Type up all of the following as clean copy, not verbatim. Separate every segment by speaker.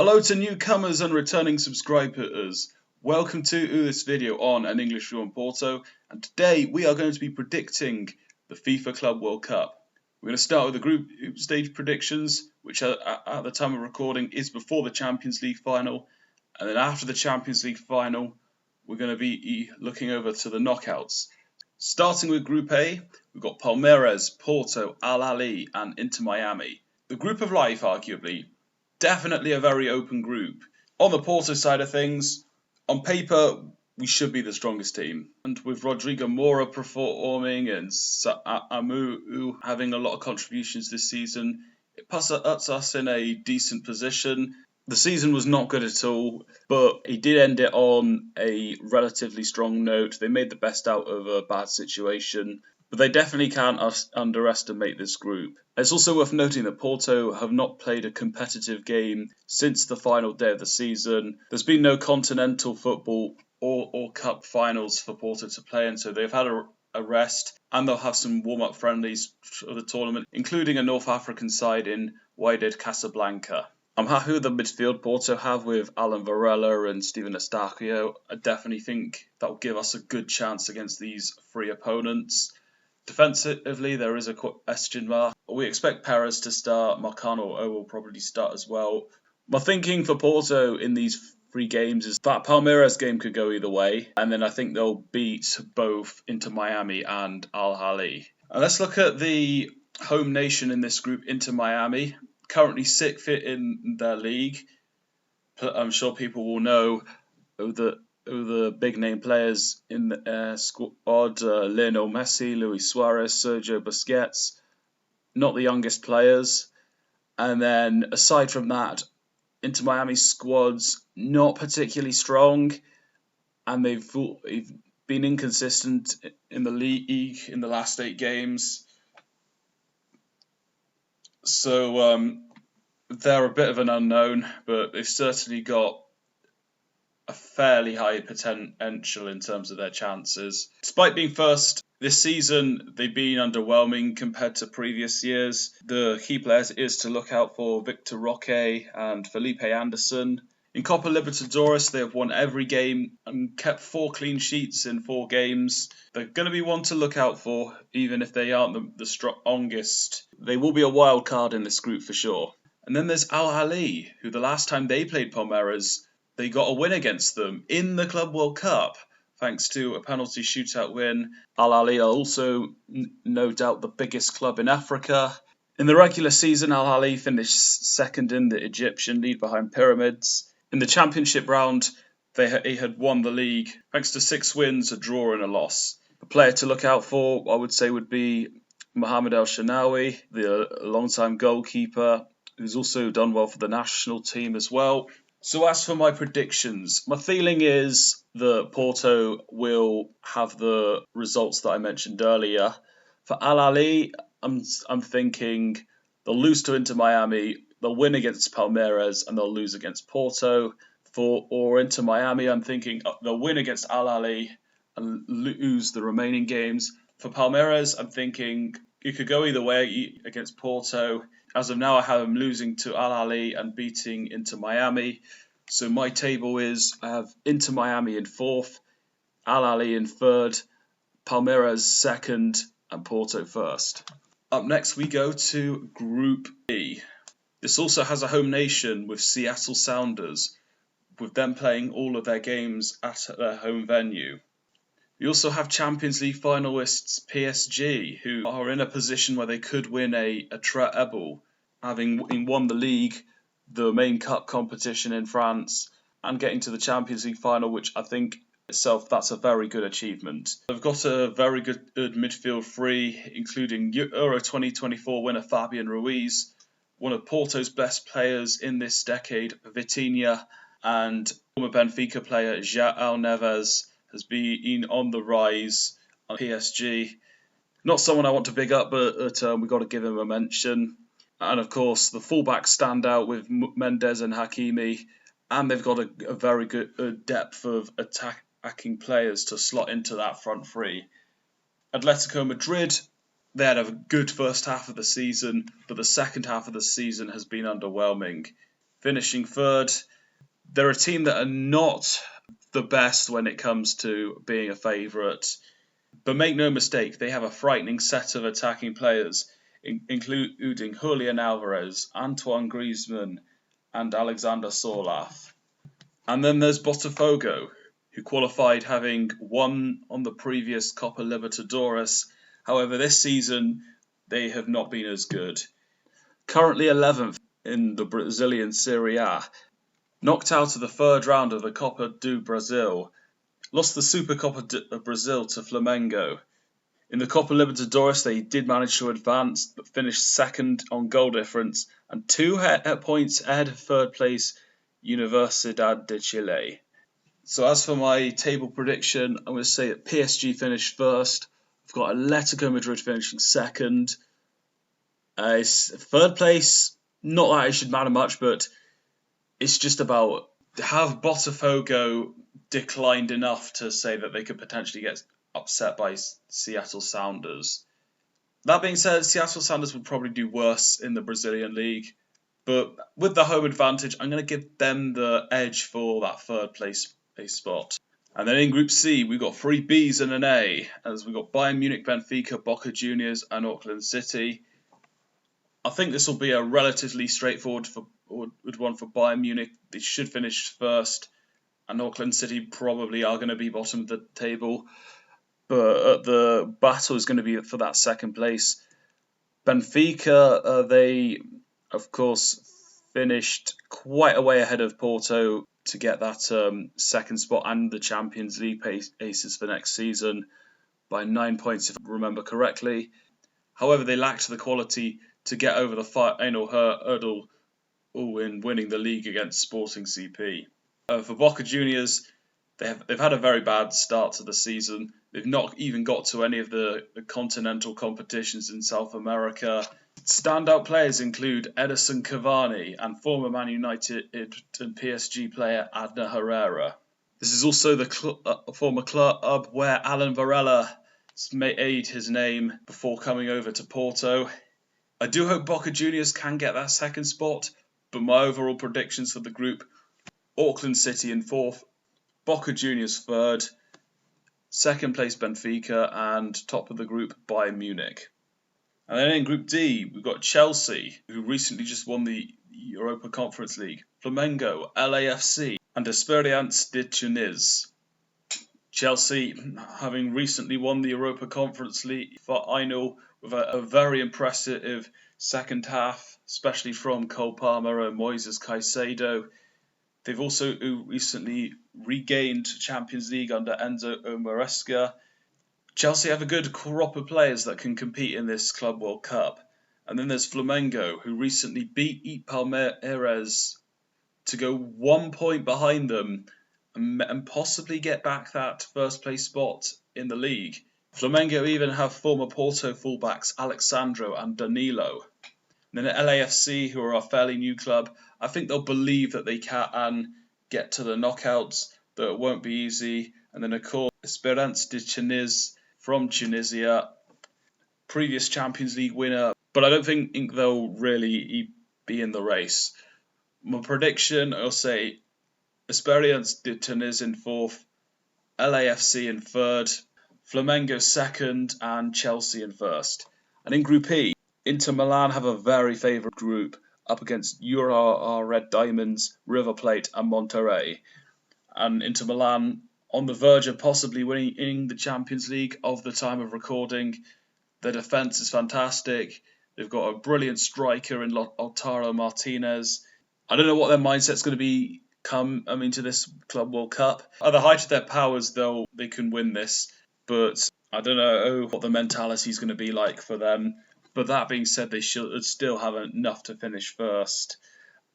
Speaker 1: Hello to newcomers and returning subscribers. Welcome to this video on An English View on Porto, and today we are going to be predicting the FIFA Club World Cup. We're going to start with the group stage predictions, which at the time of recording is before the Champions League final, and then after the Champions League final we're going to be looking over to the knockouts. Starting with Group A, we've got Palmeiras, Porto, Al Ahly and Inter Miami. The group of life, arguably. Definitely a very open group. On the Porto side of things, on paper, we should be the strongest team. And with Rodrigo Moura performing and Amu having a lot of contributions this season, it puts us in a decent position. The season was not good at all, but he did end it on a relatively strong note. They made the best out of a bad situation, but they definitely can't underestimate this group. It's also worth noting that Porto have not played a competitive game since the final day of the season. There's been no continental football or cup finals for Porto to play in, so they've had a rest, and they'll have some warm-up friendlies for the tournament, including a North African side in Wydad Casablanca. I'm happy with the midfield Porto have with Alan Varela and Steven Eustáquio. I definitely think that will give us a good chance against these three opponents. Defensively, there is a question mark. We expect Perez to start. Marcano will probably start as well. My thinking for Porto in these three games is that Palmeiras game could go either way, and then I think they'll beat both Inter Miami and Al Ahly. Let's look at the home nation in this group, Inter Miami. Currently sixth in their league. I'm sure people will know who the big name players in the squad: Lionel Messi, Luis Suarez, Sergio Busquets. Not the youngest players. And then aside from that, Inter Miami's squad's not particularly strong, and they've been inconsistent in the league in the last 8 games. So they're a bit of an unknown, but they've certainly got a fairly high potential in terms of their chances. Despite being first this season, they've been underwhelming compared to previous years. The key players is to look out for Victor Roque and Felipe Anderson. In Copa Libertadores, they have won every game and kept 4 clean sheets in 4 games. They're going to be one to look out for, even if they aren't the strongest. They will be a wild card in this group for sure. And then there's Al Ahly, who the last time they played Palmeiras, they got a win against them in the Club World Cup, thanks to a penalty shootout win. Al Ahly are also no doubt the biggest club in Africa. In the regular season, Al Ahly finished second in the Egyptian league behind Pyramids. In the championship round, they had won the league thanks to 6 wins, a draw and a loss. The player to look out for, I would say, would be Mohamed El Shanawi, the long-time goalkeeper, who's also done well for the national team as well. So as for my predictions, my feeling is that Porto will have the results that I mentioned earlier. For Al Ahly, I'm thinking they'll lose to Inter Miami, they'll win against Palmeiras, and they'll lose against Porto. For Inter Miami, I'm thinking they'll win against Al Ahly and lose the remaining games. For Palmeiras, I'm thinking it could go either way against Porto. As of now, I have them losing to Al Ahly and beating Inter Miami. So my table is I have Inter Miami in 4th, Al Ahly in 3rd, Palmeiras 2nd, and Porto 1st. Up next, we go to Group B. This also has a home nation with Seattle Sounders, with them playing all of their games at their home venue. We also have Champions League finalists PSG, who are in a position where they could win a treble, having won the league, the main cup competition in France, and getting to the Champions League final, which I think itself that's a very good achievement. They've got a very good midfield three, including Euro 2024 winner Fabian Ruiz, one of Porto's best players in this decade, Vitinha, and former Benfica player João Neves has been on the rise on PSG. Not someone I want to big up, but we've got to give him a mention. And of course, the fullbacks stand out with Mendes and Hakimi, and they've got a very good depth of attacking players to slot into that front three. Atletico Madrid, they had a good first half of the season, but the second half of the season has been underwhelming. finishing third. They're a team that are not the best when it comes to being a favourite. But make no mistake, they have a frightening set of attacking players, including Julian Alvarez, Antoine Griezmann, and Alexander Sorloth. And then there's Botafogo, who qualified having won on the previous Copa Libertadores. However, this season they have not been as good. Currently 11th in the Brazilian Serie A, knocked out of the third round of the Copa do Brasil, lost the Supercopa of Brazil to Flamengo. In the Copa Libertadores, they did manage to advance, but finished second on goal difference and 2 points ahead of third place Universidad de Chile. So as for my table prediction, I'm going to say that PSG finished first. I've got Atletico Madrid finishing second. Third place, not that it should matter much, but it's just about, have Botafogo declined enough to say that they could potentially get upset by Seattle Sounders. That being said, Seattle Sounders would probably do worse in the Brazilian league, but with the home advantage, I'm going to give them the edge for that third place spot. And then in Group C, we've got 3 Bs and an A, as we've got Bayern Munich, Benfica, Boca Juniors, and Auckland City. I think this will be a relatively straightforward one for Bayern Munich. They should finish first, and Auckland City probably are going to be bottom of the table. But the battle is going to be for that second place. Benfica, they, of course, finished quite a way ahead of Porto to get that second spot and the Champions League aces for next season by 9 points, if I remember correctly. However, they lacked the quality to get over the final hurdle in winning the league against Sporting CP. For Boca Juniors, they've had a very bad start to the season. They've not even got to any of the continental competitions in South America. Standout players include Edison Cavani and former Man United and PSG player Adna Herrera. This is also the former club where Alan Varela made his name before coming over to Porto. I do hope Boca Juniors can get that second spot, but my overall predictions for the group: Auckland City in 4th, Boca Juniors 3rd, 2nd place Benfica, and top of the group Bayern Munich. And then in Group D, we've got Chelsea, who recently just won the Europa Conference League, Flamengo, LAFC, and Esperance de Tunis. Chelsea, having recently won the Europa Conference League final with a very impressive second half, especially from Cole Palmer and Moises Caicedo. They've also recently regained Champions League under Enzo Maresca. Chelsea have a good crop of players that can compete in this Club World Cup. And then there's Flamengo, who recently beat Palmeiras to go 1 point behind them and possibly get back that first place spot in the league. Flamengo even have former Porto fullbacks Alexandro and Danilo. And then at LAFC, who are a fairly new club, I think they'll believe that they can get to the knockouts, though it won't be easy. And then, of course, Esperance de Tunis from Tunisia, previous Champions League winner, but I don't think they'll really be in the race. My prediction, I'll say Esperance de Tunis in 4th, LAFC in 3rd, Flamengo 2nd, and Chelsea in 1st. And in Group E, Inter Milan have a very favourite group up against URR Red Diamonds, River Plate, and Monterrey. And Inter Milan on the verge of possibly winning the Champions League of the time of recording. Their defence is fantastic. They've got a brilliant striker in Lautaro Martinez. I don't know what their mindset's going to be into this Club World Cup. At the height of their powers, they can win this, but I don't know what the mentality is going to be like for them. But that being said, they should still have enough to finish first.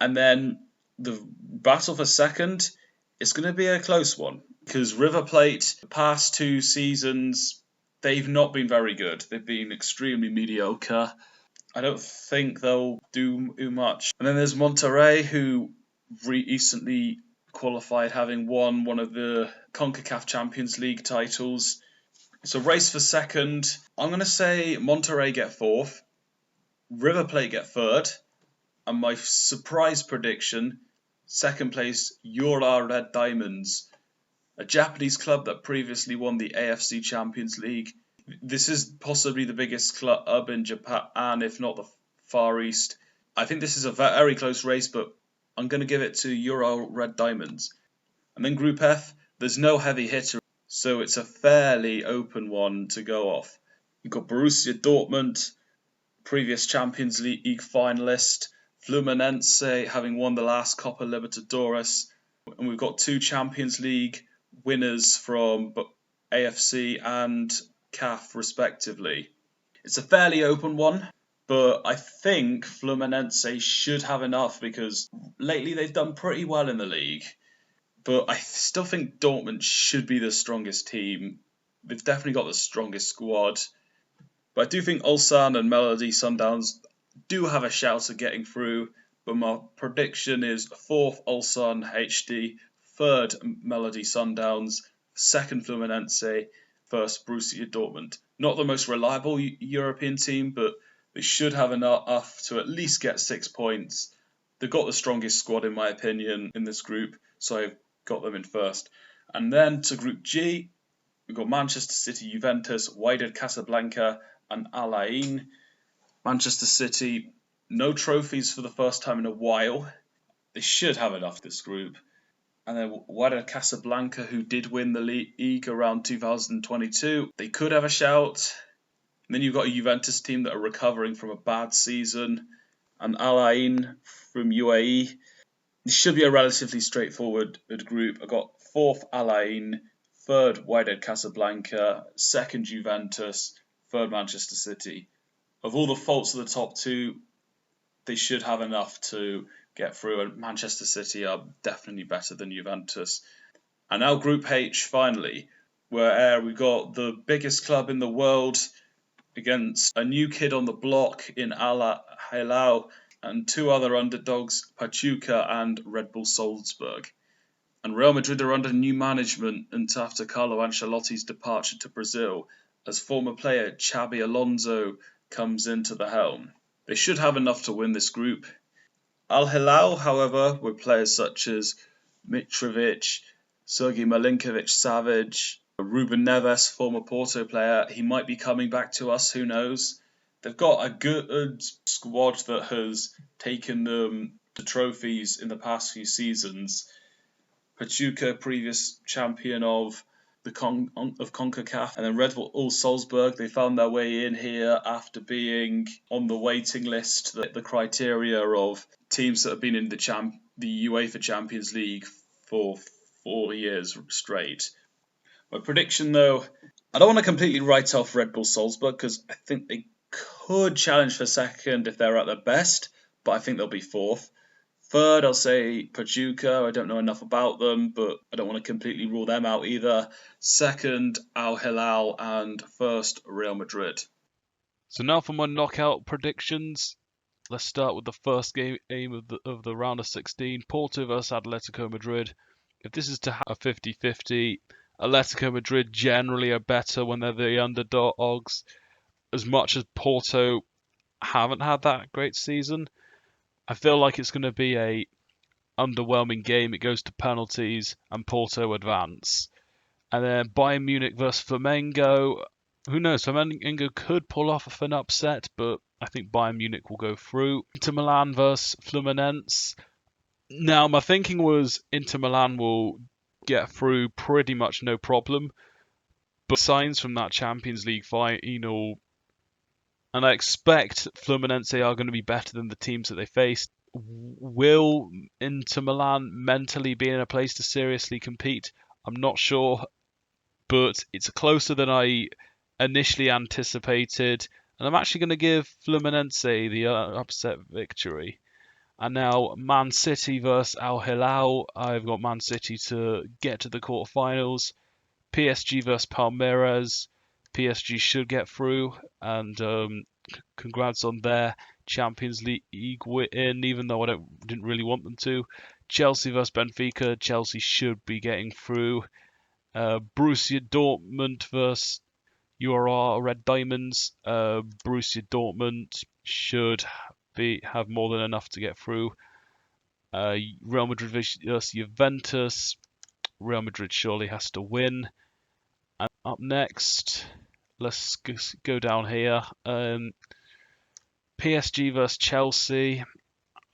Speaker 1: And then the battle for second is going to be a close one, because River Plate, the past 2 seasons, they've not been very good. They've been extremely mediocre. I don't think they'll do much. And then there's Monterrey, who recently qualified, having won one of the CONCACAF Champions League titles. So race for second. I'm going to say Monterrey get 4th, River Plate get 3rd, And my surprise prediction, second place, Ura Red Diamonds, a Japanese club that previously won the AFC Champions League. This is possibly the biggest club in Japan, if not the Far East. I think this is a very close race, but I'm going to give it to Ura Red Diamonds. And then Group F, there's no heavy hitter, so it's a fairly open one to go off. You've got Borussia Dortmund, previous Champions League finalist, Fluminense having won the last Copa Libertadores, and we've got two Champions League winners from AFC and CAF respectively. It's a fairly open one, but I think Fluminense should have enough because lately they've done pretty well in the league. But I still think Dortmund should be the strongest team. They've definitely got the strongest squad. But I do think Ulsan and Melody Sundowns do have a shout at getting through. But my prediction is 4th Ulsan HD, 3rd Melody Sundowns, 2nd Fluminense, 1st Borussia Dortmund. Not the most reliable European team, but they should have enough to at least get 6 points. They've got the strongest squad, in my opinion, in this group, so I've got them in first. And then to Group G, we've got Manchester City, Juventus, Wydad Casablanca, and Al Ain. Manchester City, no trophies for the first time in a while. They should have enough this group. And then Wydad Casablanca, who did win the league around 2022, they could have a shout. And then you've got a Juventus team that are recovering from a bad season. And Al Ain from UAE. This should be a relatively straightforward group. I've got 4th Al Ain, 3rd Wydad Casablanca, 2nd Juventus, 3rd Manchester City. Of all the faults of the top two, they should have enough to get through, and Manchester City are definitely better than Juventus. And now Group H, finally, where we've got the biggest club in the world against a new kid on the block in Al Hilal, and two other underdogs, Pachuca and Red Bull Salzburg. And Real Madrid are under new management until after Carlo Ancelotti's departure to Brazil, as former player Xabi Alonso comes into the helm. They should have enough to win this group. Al Hilal, however, with players such as Mitrovic, Sergei Milinkovic-Savic, Ruben Neves, former Porto player, he might be coming back to us, who knows. They've got a good squad that has taken them to trophies in the past few seasons. Pachuca, previous champion of CONCACAF, and then Red Bull Salzburg, they found their way in here after being on the waiting list, the criteria of teams that have been in the UEFA Champions League for 4 years straight. My prediction, though, I don't want to completely write off Red Bull Salzburg because I think they could challenge for second if they're at their best, but I think they'll be 4th. 3rd, I'll say Pachuca. I don't know enough about them, but I don't want to completely rule them out either. 2nd, Al Hilal, and 1st, Real Madrid.
Speaker 2: So now for my knockout predictions. Let's start with the first game of the round of 16, Porto vs Atletico Madrid. If this is to have a 50-50, Atletico Madrid generally are better when they're the underdogs. As much as Porto haven't had that great season, I feel like it's going to be a underwhelming game. It goes to penalties and Porto advance. And then Bayern Munich versus Flamengo. Who knows? Flamengo could pull off an upset, but I think Bayern Munich will go through. Inter Milan versus Fluminense. Now, my thinking was Inter Milan will get through pretty much no problem. But signs from that Champions League final, and I expect Fluminense are going to be better than the teams that they faced. Will Inter Milan mentally be in a place to seriously compete? I'm not sure, but it's closer than I initially anticipated, and I'm actually going to give Fluminense the upset victory. And now Man City versus Al Hilal. I've got Man City to get to the quarterfinals. PSG versus Palmeiras. PSG should get through, and congrats on their Champions League win, even though I didn't really want them to. Chelsea versus Benfica. Chelsea should be getting through. Borussia Dortmund versus URR Red Diamonds. Borussia Dortmund should have more than enough to get through. Real Madrid versus Juventus. Real Madrid surely has to win. And up next, let's go down here. PSG versus Chelsea.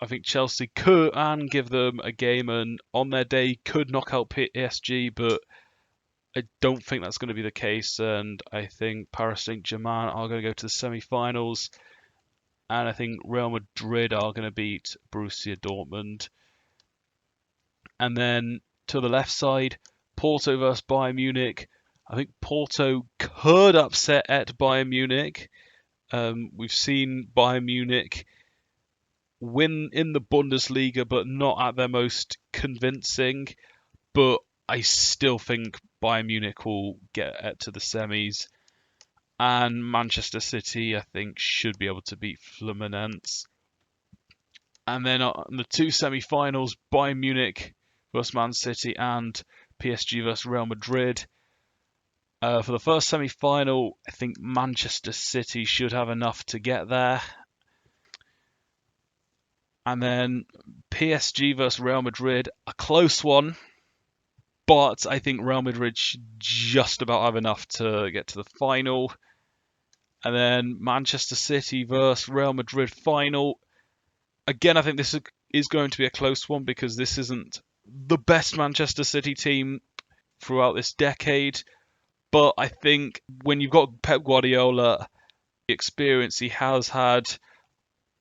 Speaker 2: I think Chelsea could and give them a game, and on their day could knock out PSG, but I don't think that's going to be the case. And I think Paris Saint-Germain are going to go to the semi-finals, and I think Real Madrid are going to beat Borussia Dortmund. And then to the left side, Porto versus Bayern Munich. I think Porto could upset at Bayern Munich. We've seen Bayern Munich win in the Bundesliga, but not at their most convincing. But I still think Bayern Munich will get to the semis. And Manchester City, I think, should be able to beat Fluminense. And then on the two semi-finals, Bayern Munich versus Man City and PSG versus Real Madrid. For the first semi-final, I think Manchester City should have enough to get there. And then PSG versus Real Madrid, a close one. But I think Real Madrid should just about have enough to get to the final. And then Manchester City versus Real Madrid final. Again, I think this is going to be a close one because this isn't the best Manchester City team throughout this decade. But I think when you've got Pep Guardiola, the experience he has had,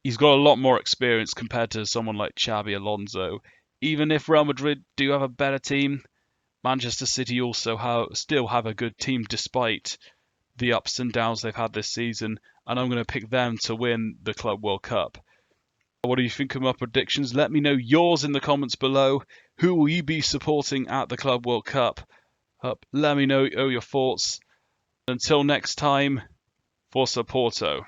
Speaker 2: he's got a lot more experience compared to someone like Xabi Alonso. Even if Real Madrid do have a better team, Manchester City also still have a good team despite the ups and downs they've had this season. And I'm going to pick them to win the Club World Cup. What do you think of my predictions? Let me know yours in the comments below. Who will you be supporting at the Club World Cup? Let me know your thoughts. Until next time, Forza Porto.